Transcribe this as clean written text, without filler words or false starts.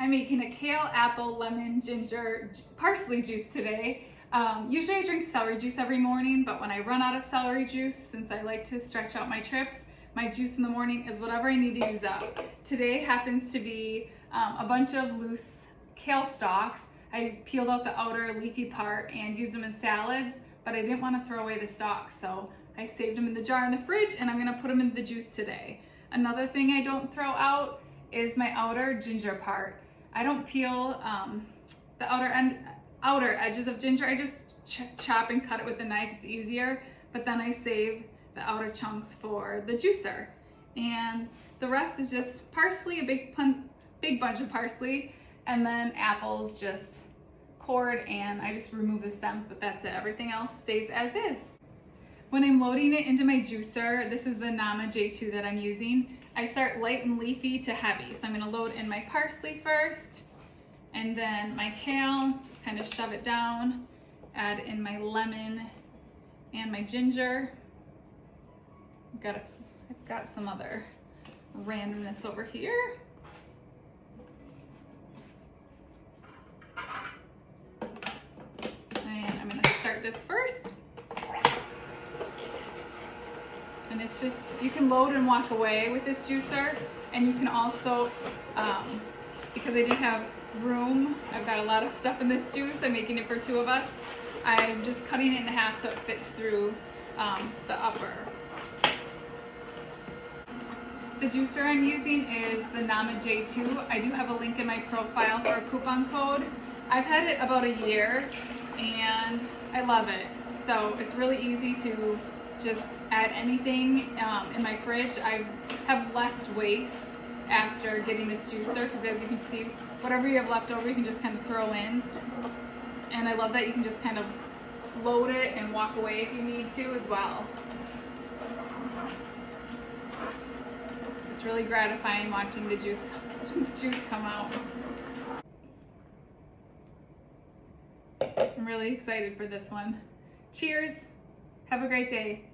I'm making a kale, apple, lemon, ginger, parsley juice today. Usually I drink celery juice every morning, but when I run out of celery juice, since I like to stretch out my trips, my juice in the morning is whatever I need to use up. Today happens to be a bunch of loose kale stalks. I peeled out the outer leafy part and used them in salads, but I didn't want to throw away the stalks, so I saved them in the jar in the fridge and I'm gonna put them in the juice today. Another thing I don't throw out is my outer ginger part. I don't peel the outer edges of ginger. I just chop and cut it with a knife. It's easier, but then I save the outer chunks for the juicer. And the rest is just parsley, a big bunch of parsley, and then apples just cored, and I just remove the stems, but that's it. Everything else stays as is. When I'm loading it into my juicer, this is the Nama J2 that I'm using. I start light and leafy to heavy. So I'm gonna load in my parsley first, and then my kale, just kind of shove it down, add in my lemon and my ginger. I've got some other randomness over here. And I'm gonna start this first. And it's just, you can load and walk away with this juicer, and you can also, because I didn't have room, I've got a lot of stuff in this juice, I'm making it for 2 of us, I'm just cutting it in half so it fits through the upper. The juicer I'm using is the Nama J2. I do have a link in my profile for a coupon code. I've had it about a year and I love it. So it's really easy to just add anything in my fridge. I have less waste after getting this juicer because, as you can see, whatever you have left over you can just kind of throw in. And I love that you can just kind of load it and walk away if you need to as well. It's really gratifying watching the juice come out. I'm really excited for this one. Cheers! Have a great day.